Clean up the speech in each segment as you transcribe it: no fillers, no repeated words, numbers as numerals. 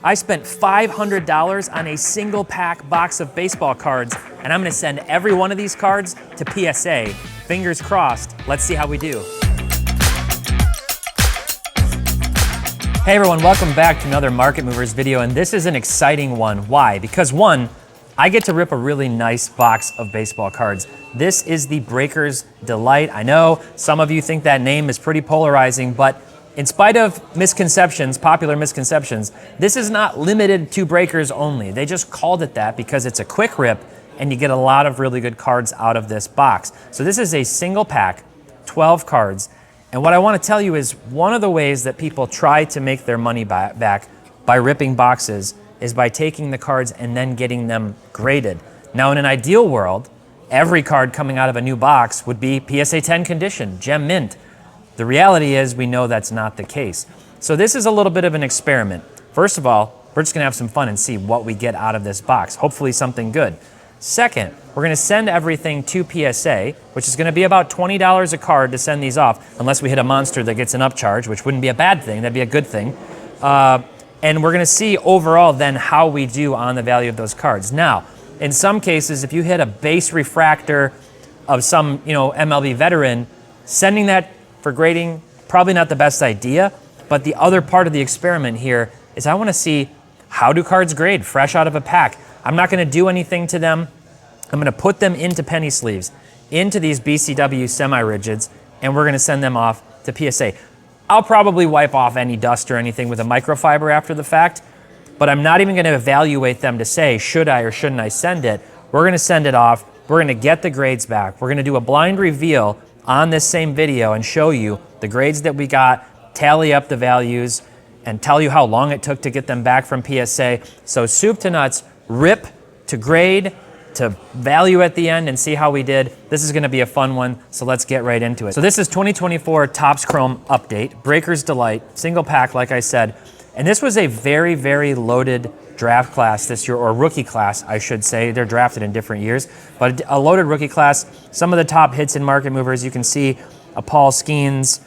I spent $500 on a single pack box of baseball cards, and I'm gonna send every one of these cards to PSA. Fingers crossed, let's see how we do. Hey everyone, welcome back to another Market Movers video, and this is an exciting one. Why? Because one, I get to rip a really nice box of baseball cards. This is the Breakers Delight. I know some of you think that name is pretty polarizing, but in spite of misconceptions, popular misconceptions, this is not limited to breakers only. They just called it that because it's a quick rip and you get a lot of really good cards out of this box. So this is a single pack, 12 cards. And what I want to tell you is one of the ways that people try to make their money back by ripping boxes is by taking the cards and then getting them graded. Now in an ideal world, every card coming out of a new box would be PSA 10 condition, gem mint. The reality is we know that's not the case. So this is a little bit of an experiment. First of all, we're just gonna have some fun and see what we get out of this box. Hopefully something good. Second, we're gonna send everything to PSA, which is gonna be about $20 a card to send these off, unless we hit a monster that gets an upcharge, which wouldn't be a bad thing, that'd be a good thing. And we're gonna see overall then how we do on the value of those cards. Now, in some cases, if you hit a base refractor of some MLB veteran, sending that for grading, probably not the best idea, but the other part of the experiment here is I wanna see how do cards grade fresh out of a pack. I'm not gonna do anything to them. I'm gonna put them into penny sleeves, into these BCW semi-rigids, and we're gonna send them off to PSA. I'll probably wipe off any dust or anything with a microfiber after the fact, but I'm not even gonna evaluate them to say, should I or shouldn't I send it? We're gonna send it off, we're gonna get the grades back, we're gonna do a blind reveal on this same video and show you the grades that we got, tally up the values, and tell you how long it took to get them back from PSA. So soup to nuts, rip to grade to value at the end and see how we did. This is gonna be a fun one, so let's get right into it. So this is 2024 Topps Chrome Update, Breakers Delight, single pack like I said. And this was a very, very loaded draft class this year, or rookie class, I should say. They're drafted in different years, but a loaded rookie class. Some of the top hits in Market Movers, you can see a Paul Skeens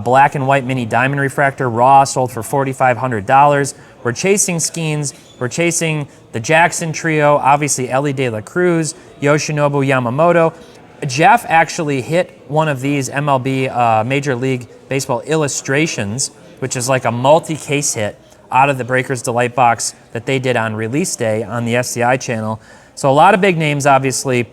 black and white mini diamond refractor, raw, sold for $4,500. We're chasing Skeens, we're chasing the Jackson trio, obviously Elly De La Cruz, Yoshinobu Yamamoto. Jeff actually hit one of these MLB Major League Baseball illustrations, which is like a multi-case hit out of the Breakers Delight box that they did on release day on the SCI channel. So a lot of big names, obviously,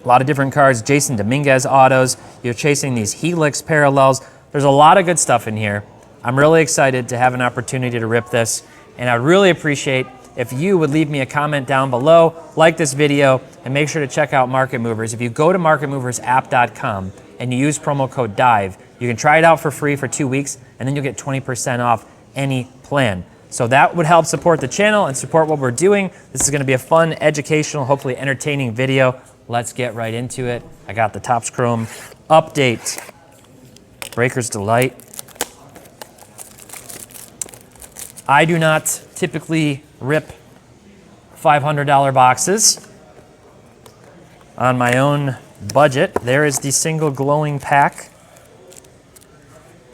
a lot of different cards, Jason Dominguez autos, you're chasing these Helix parallels. There's a lot of good stuff in here. I'm really excited to have an opportunity to rip this, and I'd really appreciate if you would leave me a comment down below, like this video, and make sure to check out Market Movers. If you go to marketmoversapp.com and you use promo code DIVE, you can try it out for free for 2 weeks, and then you'll get 20% off any plan. So that would help support the channel and support what we're doing. This is gonna be a fun, educational, hopefully entertaining video. Let's get right into it. I got the Topps Chrome Update, Breakers Delight. I do not typically rip $500 boxes on my own budget. There is the single glowing pack.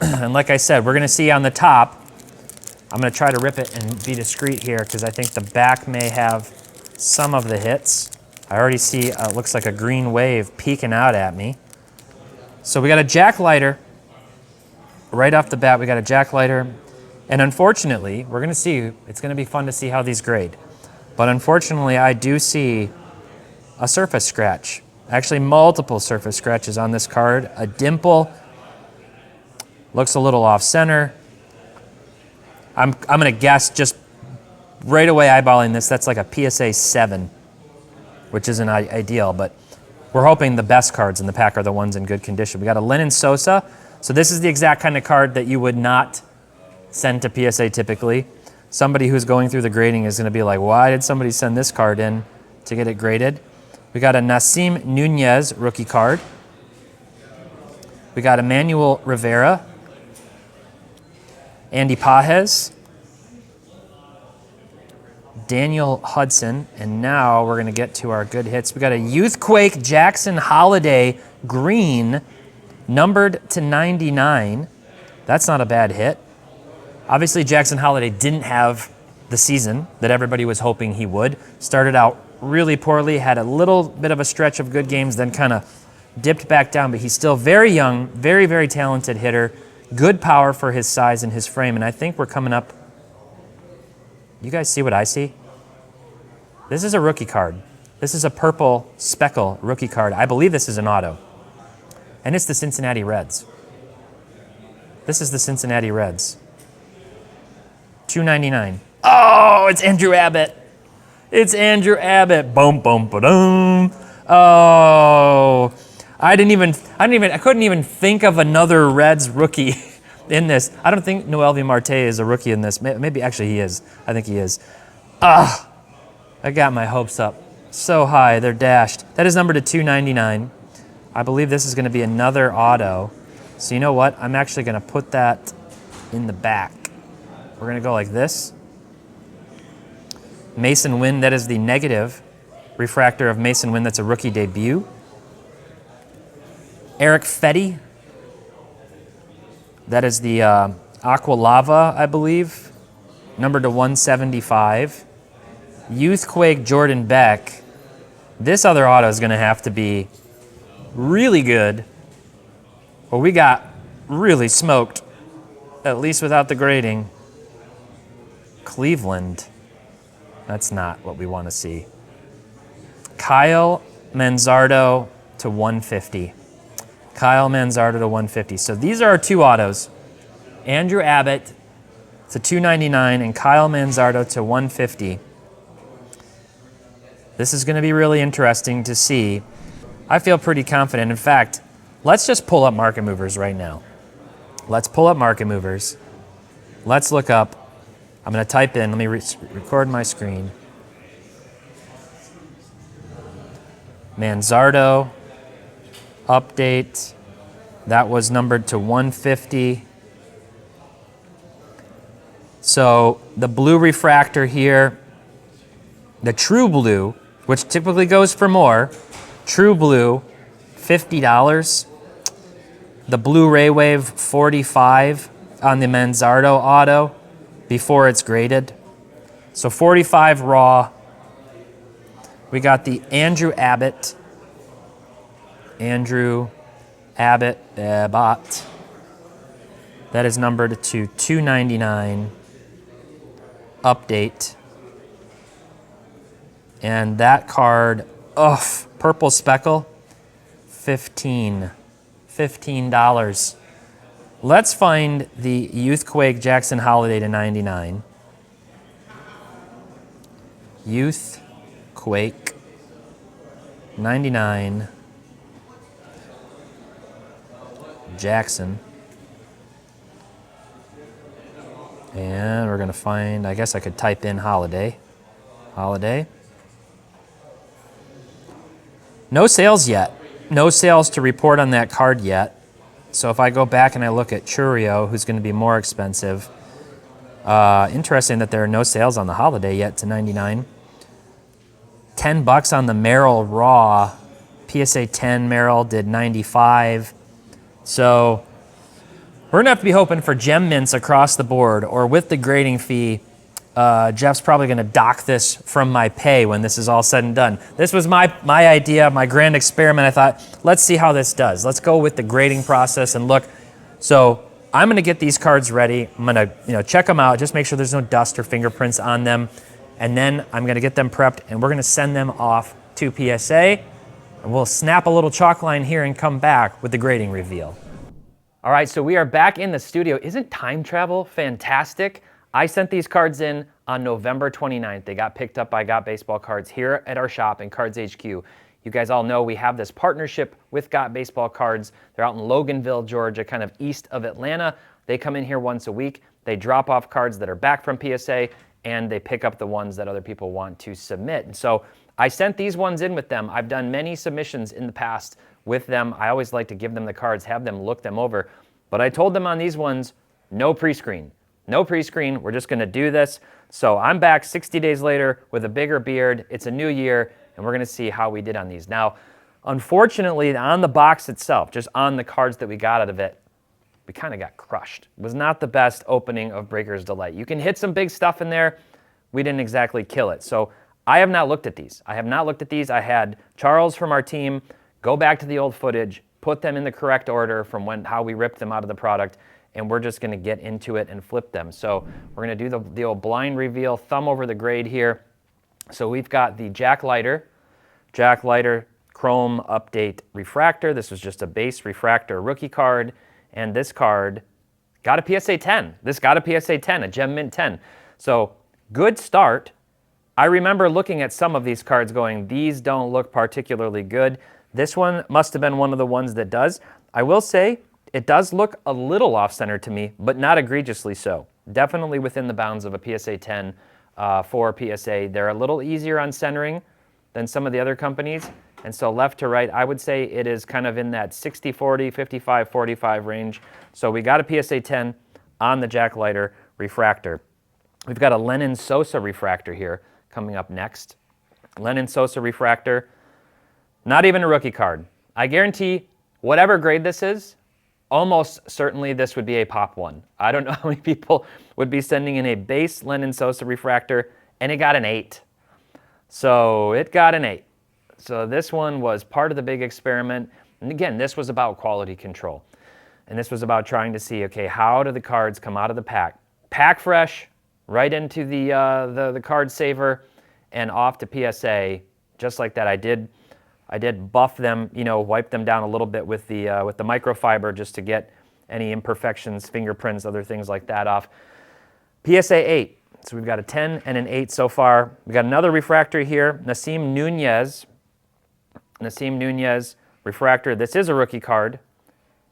And like I said, we're gonna see on the top, I'm gonna try to rip it and be discreet here because I think the back may have some of the hits. I already see, looks like a green wave peeking out at me. So we got a jack lighter. Right off the bat, we got a jack lighter. And unfortunately, we're gonna see, it's gonna be fun to see how these grade. But unfortunately, I do see a surface scratch. Actually, multiple surface scratches on this card. A dimple, looks a little off center. I'm gonna guess just right away eyeballing this, that's like a PSA 7, which isn't ideal, but we're hoping the best cards in the pack are the ones in good condition. We got a Lenyn Sosa. So this is the exact kind of card that you would not send to PSA typically. Somebody who's going through the grading is gonna be like, why did somebody send this card in to get it graded? We got a Nasim Nunez rookie card. We got Emmanuel Rivera, Andy Pages, Daniel Hudson, and now we're gonna get to our good hits. We got a Youthquake Jackson Holiday green, numbered to 99. That's not a bad hit. Obviously, Jackson Holiday didn't have the season that everybody was hoping he would. Started out really poorly, had a little bit of a stretch of good games, then kind of dipped back down, but he's still very young, very, very talented hitter, good power for his size and his frame, and I think we're coming up. You guys see what I see? This is a rookie card. This is a purple speckle rookie card. I believe this is an auto, and it's the Cincinnati Reds. This is the Cincinnati Reds. $2.99. Oh, it's Andrew Abbott. It's Andrew Abbott. Boom, boom, ba-dum. Oh, I couldn't even think of another Reds rookie in this. I don't think Noelvi Marte is a rookie in this. Maybe actually he is. I think he is. I got my hopes up so high. They're dashed. That is numbered to $2.99. I believe this is going to be another auto. So you know what? I'm actually going to put that in the back. We're going to go like this. Mason Wynn, that is the negative refractor of Mason Wynn. That's a rookie debut. Eric Fetty. That is the Aqua Lava, I believe, numbered to 175. Youthquake Jordan Beck. This other auto is going to have to be really good. Well, we got really smoked, at least without the grading. Cleveland. That's not what we want to see. Kyle Manzardo to 150. Kyle Manzardo to 150. So these are our two autos. Andrew Abbott to $2.99 and Kyle Manzardo to 150. This is going to be really interesting to see. I feel pretty confident. In fact, let's just pull up Market Movers right now. Let's pull up Market Movers. Let's look up. I'm going to type in. Let me record my screen. Manzardo update. That was numbered to 150. So the blue refractor here, the true blue, which typically goes for more, true blue, $50. The blue Ray Wave, $45 on the Manzardo auto before it's graded. So $45 raw. We got the Andrew Abbott. Andrew Abbott bot. That is numbered to $2.99. Update. And that card, purple speckle, $15. Let's find the Youthquake Jackson Holiday to 99. Youthquake 99 Jackson. And we're going to find, I guess I could type in Holiday. Holiday. No sales yet. No sales to report on that card yet. So if I go back and I look at Churio, who's going to be more expensive, interesting that there are no sales on the Holiday yet to 99. $10 on the Merrill Raw. PSA 10 Merrill did 95. So we're going to have to be hoping for gem mints across the board, or with the grading fee, Jeff's probably going to dock this from my pay when this is all said and done. This was my idea, my grand experiment. I thought, let's see how this does. Let's go with the grading process and look. So I'm going to get these cards ready. I'm going to check them out, just make sure there's no dust or fingerprints on them. And then I'm going to get them prepped, and we're going to send them off to PSA. And we'll snap a little chalk line here and come back with the grading reveal. All right, so we are back in the studio. Isn't time travel fantastic? I sent these cards in on November 29th. They got picked up by Got Baseball Cards here at our shop in Cards HQ. You guys all know we have this partnership with Got Baseball Cards. They're out in Loganville, Georgia, kind of east of Atlanta. They come in here once a week. They drop off cards that are back from PSA, and they pick up the ones that other people want to submit. And so I sent these ones in with them. I've done many submissions in the past with them. I always like to give them the cards, have them look them over. But I told them on these ones, no pre-screen. No pre-screen, we're just gonna do this. So I'm back 60 days later with a bigger beard. It's a new year, and we're gonna see how we did on these. Now, unfortunately, on the box itself, just on the cards that we got out of it, we kind of got crushed. It was not the best opening of Breaker's Delight. You can hit some big stuff in there, we didn't exactly kill it. So I have not looked at these. I have not looked at these. I had Charles from our team go back to the old footage, put them in the correct order from how we ripped them out of the product, and we're just going to get into it and flip them. So we're going to do the old blind reveal, thumb over the grade here. So we've got the Jack Leiter Chrome Update Refractor. This was just a base refractor rookie card, and this card got a PSA 10. This got a PSA 10, a Gem Mint 10. So good start. I remember looking at some of these cards going, these don't look particularly good. This one must have been one of the ones that does. I will say it does look a little off-center to me, but not egregiously so. Definitely within the bounds of a PSA 10 for PSA. They're a little easier on centering than some of the other companies. And so left to right, I would say it is kind of in that 60-40, 55-45 range. So we got a PSA 10 on the Jack Leiter refractor. We've got a Lenyn Sosa refractor here coming up next. Lenyn Sosa refractor, not even a rookie card. I guarantee whatever grade this is, almost certainly this would be a pop one. I don't know how many people would be sending in a base Lenyn Sosa refractor, and it got an 8. So it got an 8. So this one was part of the big experiment. And again, this was about quality control. And this was about trying to see, okay, how do the cards come out of the pack? Pack fresh, right into the card saver, and off to PSA, just like that. I did buff them, wipe them down a little bit with the microfiber just to get any imperfections, fingerprints, other things like that off. PSA 8. So we've got a 10 and an 8 so far. We've got another refractor here, Nasim Nunez refractor. This is a rookie card.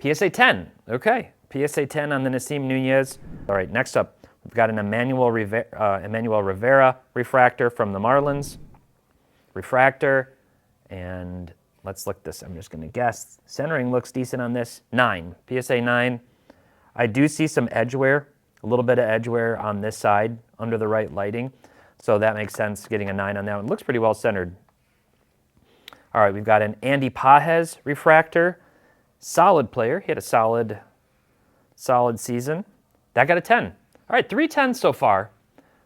PSA 10. Okay, PSA 10 on the Nasim Nunez. All right, next up, we've got an Emmanuel Rivera refractor from the Marlins. Refractor, and let's look this. I'm just going to guess. Centering looks decent on this. 9. PSA 9. I do see some edge wear, a little bit of edge wear on this side under the right lighting. So that makes sense, getting a 9 on that one. Looks pretty well centered. All right, we've got an Andy Pages refractor. Solid player. He had a solid season. That got a 10. All right, 3 10s so far.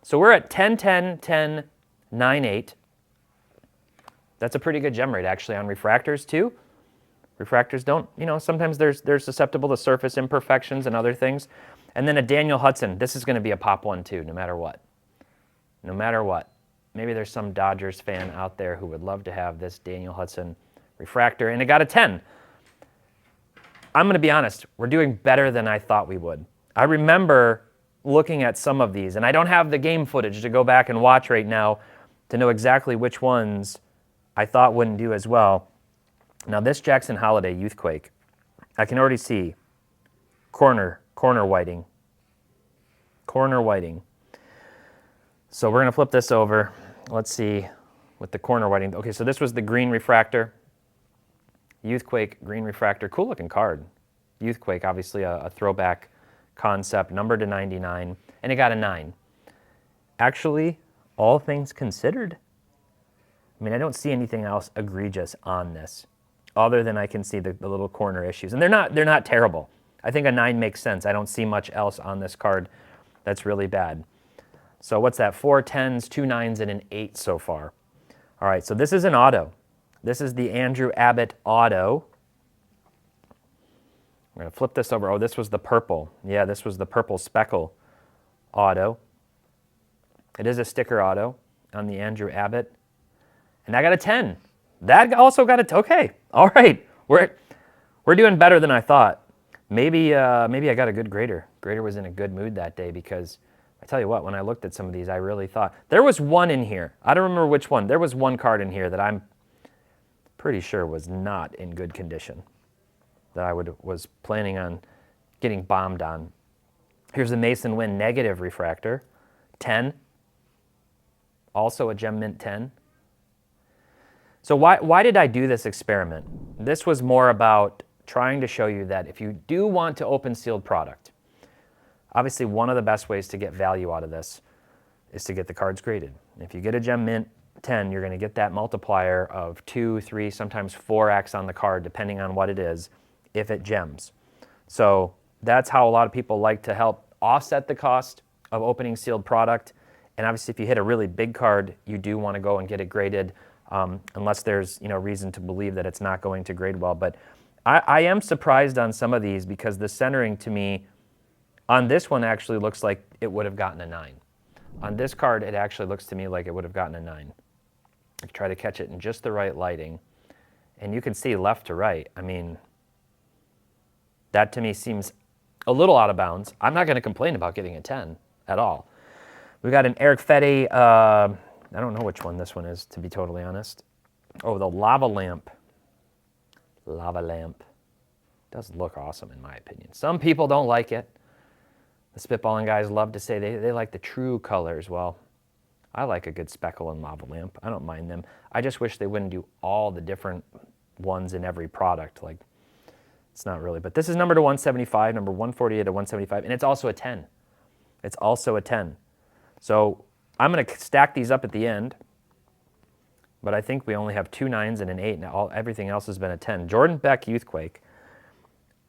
So we're at 10, 10, 10, 9, 8. That's a pretty good gem rate, actually, on refractors, too. Refractors don't, sometimes they're susceptible to surface imperfections and other things. And then a Daniel Hudson. This is going to be a pop one, too, no matter what. No matter what. Maybe there's some Dodgers fan out there who would love to have this Daniel Hudson refractor, and it got a 10. I'm going to be honest. We're doing better than I thought we would. I remember looking at some of these, and I don't have the game footage to go back and watch right now to know exactly which ones I thought wouldn't do as well. Now this Jackson Holiday Youthquake, I can already see corner whiting. Corner whiting. So we're going to flip this over. Let's see with the corner whiting. Okay, so this was the green refractor. Youthquake green refractor. Cool looking card. Youthquake, obviously a throwback concept, numbered to 99, and it got a 9. Actually, all things considered, I don't see anything else egregious on this, other than I can see the little corner issues. And they're not terrible. I think a 9 makes sense. I don't see much else on this card that's really bad. So what's that? 4 10s, 2 9s, and an 8 so far. All right, so this is an auto. This is the Andrew Abbott auto. We're going to flip this over. Oh, this was the purple. Yeah, this was the purple speckle auto. It is a sticker auto on the Andrew Abbott. And I got a 10. That also got a, okay. All right. We're doing better than I thought. Maybe I got a good grader. Grader was in a good mood that day because I tell you what, when I looked at some of these, I really thought. There was one in here. I don't remember which one. There was one card in here that I'm pretty sure was not in good condition, that I was planning on getting bombed on. Here's the Mason Wynn negative refractor. 10. Also a Gem Mint 10. So why did I do this experiment? This was more about trying to show you that if you do want to open sealed product, obviously one of the best ways to get value out of this is to get the cards graded. If you get a Gem Mint 10, you're going to get that multiplier of 2, 3, sometimes 4x on the card, depending on what it is, if it gems. So that's how a lot of people like to help offset the cost of opening sealed product. And obviously, if you hit a really big card, you do want to go and get it graded, unless there's reason to believe that it's not going to grade well. But I am surprised on some of these because the centering to me on this one actually looks like it would have gotten a 9. On this card, it actually looks to me like it would have gotten a 9. I try to catch it in just the right lighting. And you can see left to right. I mean, that to me seems a little out of bounds. I'm not going to complain about getting a 10 at all. We got an Eric Fedde, I don't know which one this one is, to be totally honest. Oh, the Lava Lamp. Lava Lamp. Does look awesome in my opinion. Some people don't like it. The spitballing guys love to say they like the true colors. Well, I like a good speckle and lava lamp. I don't mind them. I just wish they wouldn't do all the different ones in every product. Like, it's not really. But this is number to 175, number 148 to 175, and it's also a 10. It's also a 10. So I'm going to stack these up at the end, but I think we only have 2 9s and an 8, and everything else has been a 10. Jordan Beck Youthquake.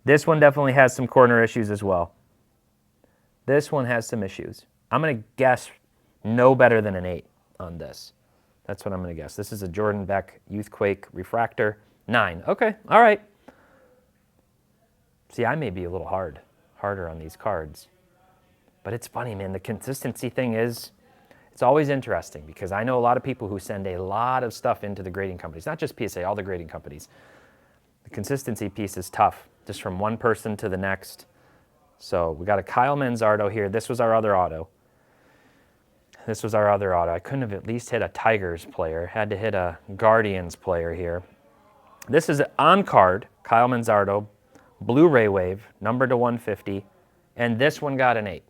This one definitely has some corner issues as well. This one has some issues. I'm going to guess no better than an 8 on this. That's what I'm going to guess. This is a Jordan Beck Youthquake Refractor 9. Okay, all right. See, I may be a little harder on these cards. But it's funny, man. The consistency thing is, it's always interesting because I know a lot of people who send a lot of stuff into the grading companies, not just PSA, all the grading companies. The consistency piece is tough, just from one person to the next. So we got a Kyle Manzardo here. This was our other auto. This was our other auto. I couldn't have at least hit a Tigers player. Had to hit a Guardians player here. This is on card, Kyle Manzardo, Blu-ray Wave, number to 150. And this one got an 8.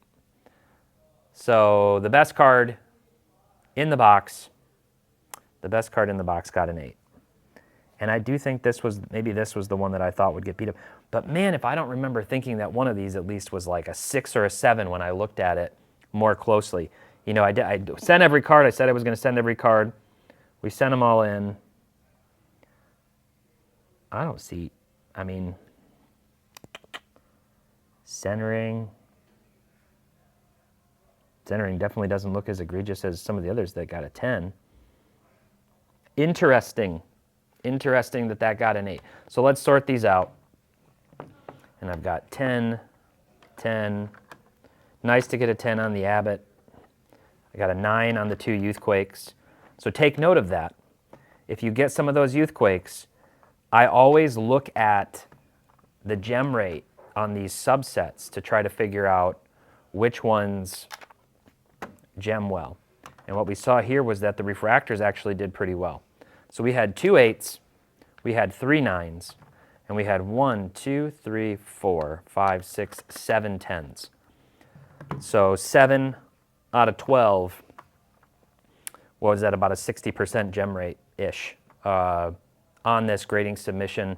So the best card in the box, got an 8. And I do think maybe this was the one that I thought would get beat up. But man, if I don't remember thinking that one of these at least was like a 6 or a 7 when I looked at it more closely. I sent every card. I said I was going to send every card. We sent them all in. I don't see, centering definitely doesn't look as egregious as some of the others that got a 10. Interesting that got an 8. So let's sort these out. And I've got 10, 10. Nice to get a 10 on the Abbott. I got a 9 on the 2 Youthquakes. So take note of that. If you get some of those Youthquakes, I always look at the gem rate on these subsets to try to figure out which ones gem well. And what we saw here was that the refractors actually did pretty well. So we had 2 8s, we had 3 9s, and we had 1, 2, 3, 4, 5, 6, 7 10s. So 7 out of 12 was at about a 60% gem rate-ish on this grading submission.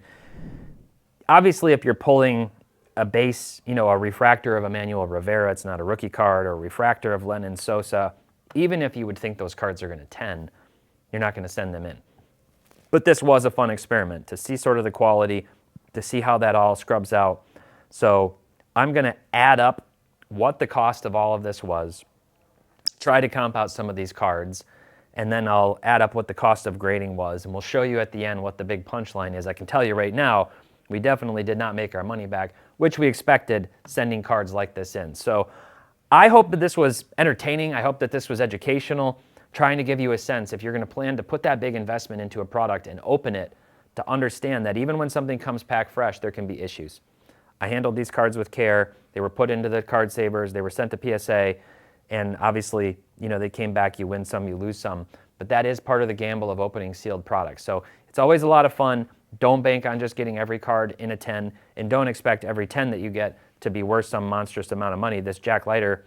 Obviously, if you're pulling a base, a refractor of Emmanuel Rivera, it's not a rookie card, or a refractor of Lenyn Sosa, even if you would think those cards are going to 10, you're not going to send them in. But this was a fun experiment to see sort of the quality, to see how that all scrubs out. So I'm going to add up what the cost of all of this was, try to comp out some of these cards, and then I'll add up what the cost of grading was, and we'll show you at the end what the big punchline is. I can tell you right now, we definitely did not make our money back, which we expected sending cards like this in. So I hope that this was entertaining. I hope that this was educational, trying to give you a sense, if you're going to plan to put that big investment into a product and open it, to understand that even when something comes packed fresh, there can be issues. I handled these cards with care. They were put into the card savers. They were sent to PSA. And obviously, they came back. You win some, you lose some. But that is part of the gamble of opening sealed products. So it's always a lot of fun. Don't bank on just getting every card in a 10. And don't expect every 10 that you get to be worth some monstrous amount of money. This Jack Leiter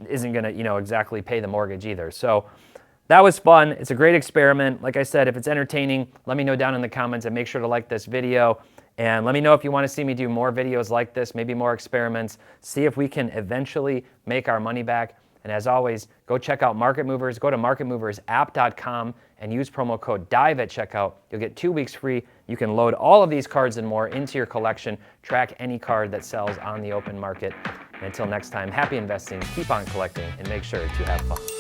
isn't going to, exactly pay the mortgage either. So that was fun. It's a great experiment. Like I said, if it's entertaining, let me know down in the comments, and make sure to like this video. And let me know if you want to see me do more videos like this, maybe more experiments, see if we can eventually make our money back. And as always, go check out Market Movers. Go to marketmoversapp.com and use promo code DIVE at checkout. You'll get 2 weeks free. You can load all of these cards and more into your collection, track any card that sells on the open market. And until next time, happy investing, keep on collecting, and make sure to have fun.